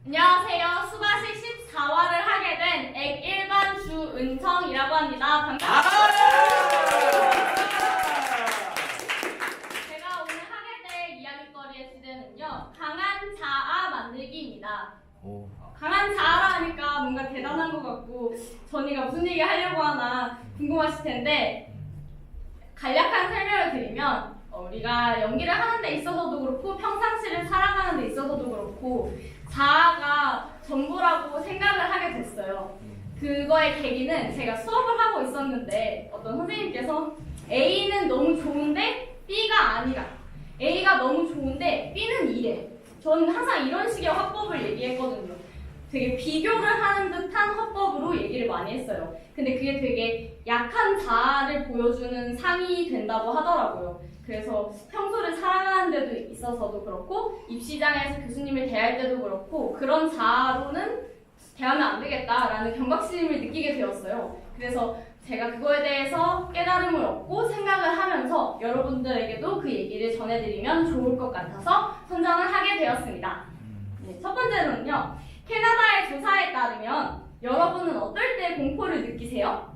안녕하세요. 수가식 14화를 하게 된 액1반 주은청이라고 합니다. 반갑습니다. 제가 오늘 하게 될 이야기거리의 주제는요. 강한 자아 만들기입니다. 강한 자아라 하니까 뭔가 대단한 것 같고 전이가 무슨 얘기 하려고 하나 궁금하실 텐데 간략한 설명을 드리면 우리가 연기를 하는 데 있어서도 그렇고 평상시를 살아가는 데 있어서도 그렇고 자아가 전부라고 생각을 하게 됐어요. 그거의 계기는 제가 수업을 하고 있었는데 어떤 선생님께서 A는 너무 좋은데 B가 아니라 A가 너무 좋은데 B는 이래. 저는 항상 이런 식의 화법을 얘기했거든요. 되게 비교를 하는 듯한 화법으로 얘기를 많이 했어요. 근데 그게 되게 약한 자아를 보여주는 상이 된다고 하더라고요. 그래서 평소를 살아가는 데도 있어서도 그렇고 입시장에서 교수님을 대할 때도 그렇고 그런 자아로는 대하면 안 되겠다라는 경각심을 느끼게 되었어요. 그래서 제가 그거에 대해서 깨달음을 얻고 생각을 하면서 여러분들에게도 그 얘기를 전해드리면 좋을 것 같아서 선정을 하게 되었습니다. 네, 첫 번째로는요. 캐나다의 조사에 따르면 여러분은 어떨 때 공포를 느끼세요?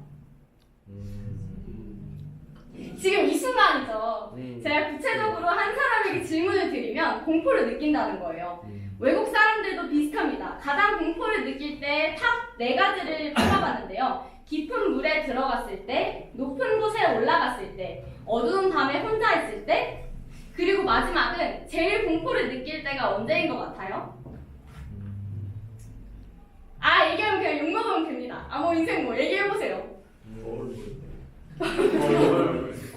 지금 이 순간이죠. 제가 구체적으로 한 사람에게 질문을 드리면 공포를 느낀다는 거예요. 외국 사람들도 비슷합니다. 가장 공포를 느낄 때 탑 4가지를 뽑아봤는데요. 깊은 물에 들어갔을 때, 높은 곳에 올라갔을 때, 어두운 밤에 혼자 있을 때, 그리고 마지막은 제일 공포를 느낄 때가 언제인 것 같아요? 얘기하면 그냥 욕먹으면 됩니다. 뭐 인생 뭐 얘기해보세요.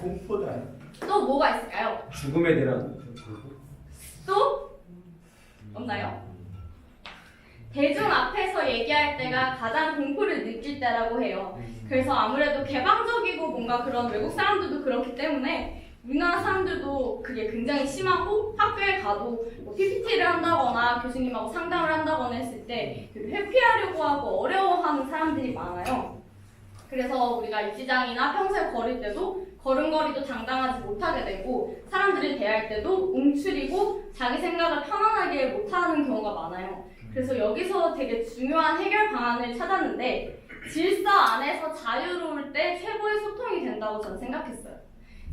공포다. 또 뭐가 있을까요? 죽음에 대한 또? 없나요? 대중 앞에서 얘기할 때가 가장 공포를 느낄 때라고 해요. 그래서 아무래도 개방적이고 뭔가 그런 외국 사람들도 그렇기 때문에 우리나라 사람들도 그게 굉장히 심하고 학교에 가도 뭐 PPT를 한다거나 교수님하고 상담을 한다거나 했을 때 되게 회피하려고 하고 어려워하는 사람들이 많아요. 그래서 우리가 입시장이나 평소에 걸을 때도 걸음걸이도 당당하지 못하게 되고 사람들을 대할 때도 움츠리고 자기 생각을 편안하게 못하는 경우가 많아요. 그래서 여기서 되게 중요한 해결 방안을 찾았는데 질서 안에서 자유로울 때 최고의 소통이 된다고 저는 생각했어요.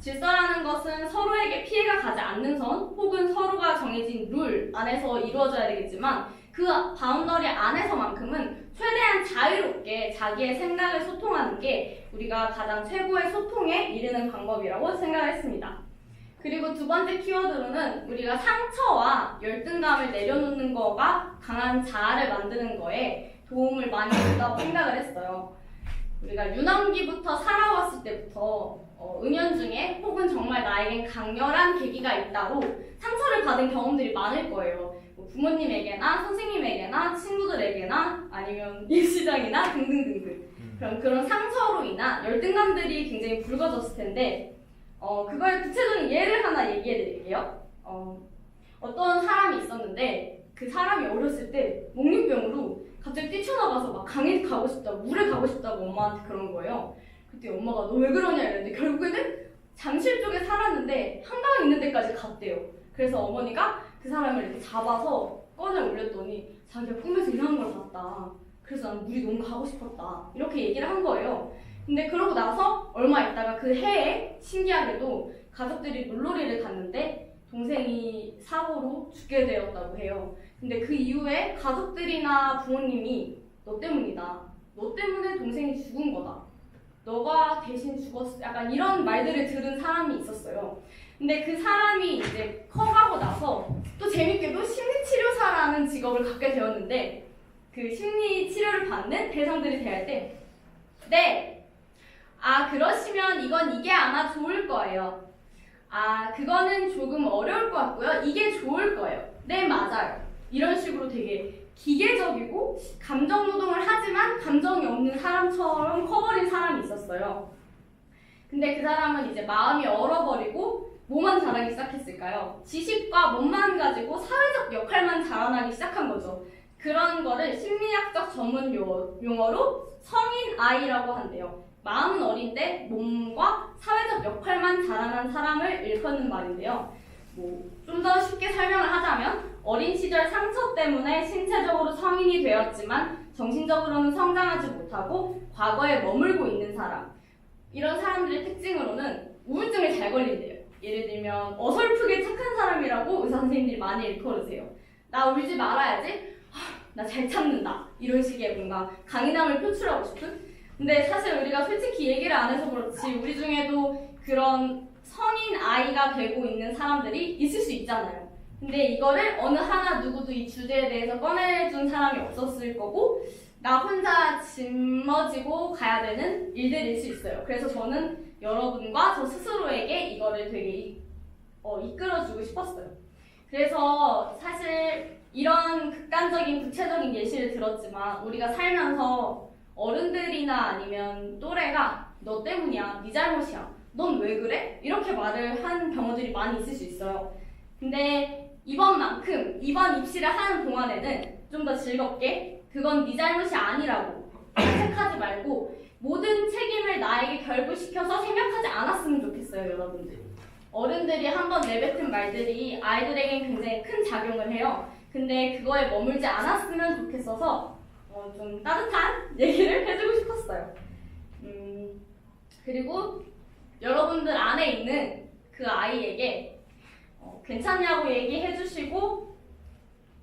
질서라는 것은 서로에게 피해가 가지 않는 선 혹은 서로가 정해진 룰 안에서 이루어져야 되겠지만 그 바운더리 안에서만큼은 최대한 자유롭게 자기의 생각을 소통하는 게 우리가 가장 최고의 소통에 이르는 방법이라고 생각했습니다. 그리고 두 번째 키워드로는 우리가 상처와 열등감을 내려놓는 거가 강한 자아를 만드는 거에 도움을 많이 준다고 생각을 했어요. 우리가 유년기부터 살아왔을 때부터 은연중에 혹은 정말 나에겐 강렬한 계기가 있다로 상처를 받은 경험들이 많을 거예요. 부모님에게나 선생님에게나 친구들에게나 아니면 입시장이나 등등등등 그런 상처로 인한 열등감들이 굉장히 불거졌을 텐데 그거의 구체적인 예를 하나 얘기해 드릴게요. 어떤 사람이 있었는데 그 사람이 어렸을 때 목련병으로 갑자기 뛰쳐나가서 막 강에 가고 싶다고 물에 가고 싶다고 엄마한테 그런 거예요. 그때 엄마가 너 왜 그러냐 이랬는데 결국에는 잠실 쪽에 살았는데 한강 있는 데까지 갔대요. 그래서 어머니가 그 사람을 이렇게 잡아서 꺼내 올렸더니 자기가 꿈에서 이상한 걸 봤다. 그래서 난 물이 너무 가고 싶었다. 이렇게 얘기를 한 거예요. 근데 그러고 나서 얼마 있다가 그 해에 신기하게도 가족들이 물놀이를 갔는데 동생이 사고로 죽게 되었다고 해요. 근데 그 이후에 가족들이나 부모님이 너 때문이다. 너 때문에 동생이 죽은 거다. 너가 대신 죽었어. 약간 이런 말들을 들은 사람이 있었어요. 근데 그 사람이 이제 커가고 나서 또 재밌게도 심리치료사라는 직업을 갖게 되었는데 그 심리치료를 받는 대상들이 대할 때 네! 그러시면 이게 아마 좋을 거예요. 그거는 조금 어려울 것 같고요. 이게 좋을 거예요. 네, 맞아요. 이런 식으로 되게 기계적이고 감정노동을 하지만 감정이 없는 사람처럼 커버린 사람이 있었어요. 근데 그 사람은 이제 마음이 얼어버리고 뭐만 자라기 시작했을까요? 지식과 몸만 가지고 사회적 역할만 자라나기 시작한 거죠. 그런 거를 심리학적 전문 용어로 성인 아이라고 한대요. 마음은 어린데 몸과 사회적 역할만 자라난 사람을 일컫는 말인데요. 좀 더 쉽게 설명을 하자면 어린 시절 상처 때문에 신체적으로 성인이 되었지만 정신적으로는 성장하지 못하고 과거에 머물고 있는 사람. 이런 사람들의 특징으로는 우울증을 잘 걸린대요. 예를 들면 어설프게 착한 사람이라고 의사 선생님들이 많이 일컬으세요. 나 울지 말아야지. 나 잘 참는다. 이런 식의 뭔가 강인함을 표출하고 싶은. 근데 사실 우리가 솔직히 얘기를 안 해서 그렇지 우리 중에도 그런 성인 아이가 되고 있는 사람들이 있을 수 있잖아요. 근데 이거를 어느 하나 누구도 이 주제에 대해서 꺼내준 사람이 없었을 거고 나 혼자 짊어지고 가야 되는 일들일 수 있어요. 그래서 저는 여러분과 저 스스로에게 이거를 되게 이끌어주고 싶었어요. 그래서 사실 이런 극단적인 구체적인 예시를 들었지만 우리가 살면서 어른들이나 아니면 또래가 너 때문이야, 네 잘못이야, 넌 왜 그래? 이렇게 말을 한 경우들이 많이 있을 수 있어요. 근데 이번 입시를 하는 동안에는 좀 더 즐겁게 그건 네 잘못이 아니라고 생각하지 말고 모든 책임을 나에게 결부시켜서 생각하지 않았으면 좋겠어요, 여러분들. 어른들이 한번 내뱉은 말들이 아이들에겐 굉장히 큰 작용을 해요. 근데 그거에 머물지 않았으면 좋겠어서 좀 따뜻한 얘기를 해주고 싶었어요. 그리고 여러분들 안에 있는 그 아이에게 괜찮냐고 얘기해 주시고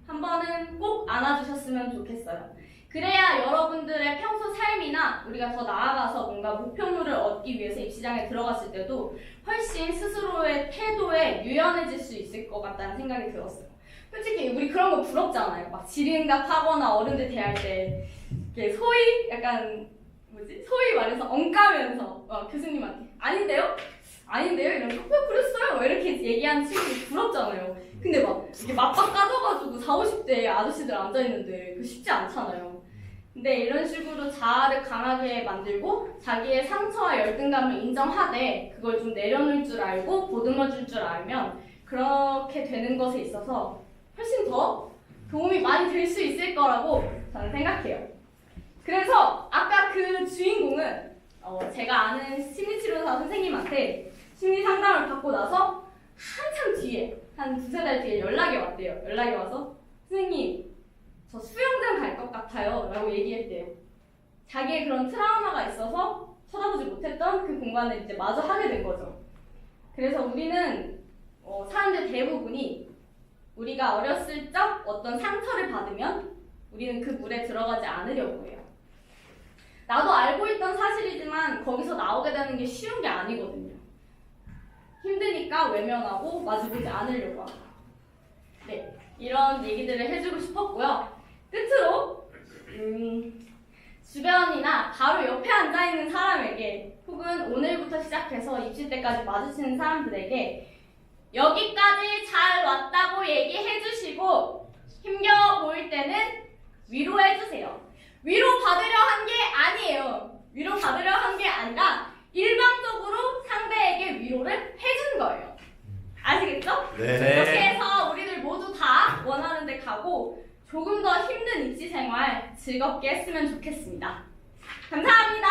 한 번은 꼭 안아주셨으면 좋겠어요. 그래야 여러분들의 평소 삶이나 우리가 더 나아가서 뭔가 목표물을 얻기 위해서 입시장에 들어갔을 때도 훨씬 스스로의 태도에 유연해질 수 있을 것 같다는 생각이 들었어요. 솔직히 우리 그런 거 부럽잖아요. 막 지름갑하거나 어른들 대할 때 이렇게 소위 약간 소위 말해서 엉까면서 교수님한테 아닌데요? 이러면서 왜 그랬어요? 이렇게 얘기하는 친구들 부럽잖아요. 근데 막 이렇게 맞박 까져가지고 40, 50대 아저씨들 앉아있는데 그거 쉽지 않잖아요. 근데 이런 식으로 자아를 강하게 만들고 자기의 상처와 열등감을 인정하되 그걸 좀 내려놓을 줄 알고 보듬어줄 줄 알면 그렇게 되는 것에 있어서 훨씬 더 도움이 많이 될 수 있을 거라고 저는 생각해요. 그래서 아까 그 주인공은 제가 아는 심리치료사 선생님한테 심리 상담을 받고 나서 한참 뒤에 한 두세 달 뒤에 연락이 왔대요. 연락이 와서 선생님 저 수영장 갈 것 같아요 라고 얘기했대요. 자기의 그런 트라우마가 있어서 쳐다보지 못했던 그 공간을 이제 마주 하게 된 거죠. 그래서 우리는 사람들 대부분이 우리가 어렸을 적 어떤 상처를 받으면 우리는 그 물에 들어가지 않으려고 해요. 나도 알고 있던 사실이지만 거기서 나오게 되는 게 쉬운 게 아니거든요. 힘드니까 외면하고 마주보지 않으려고 하고. 네, 이런 얘기들을 해주고 싶었고요. 끝으로 주변이나 바로 옆에 앉아있는 사람에게 혹은 오늘부터 시작해서 입시 때까지 마주치는 사람들에게 여기까지 잘 왔다고 얘기해주시고 힘겨워 보일 때는 위로해주세요. 위로 받으려 한 게 아니에요. 위로 받으려 한 게 아니라 일방적으로 상대에게 위로를 해준 거예요. 아시겠죠? 네. 그렇게 해서 우리들 모두 다 원하는 데 가고 조금 더 힘든 입시 생활 즐겁게 했으면 좋겠습니다. 감사합니다.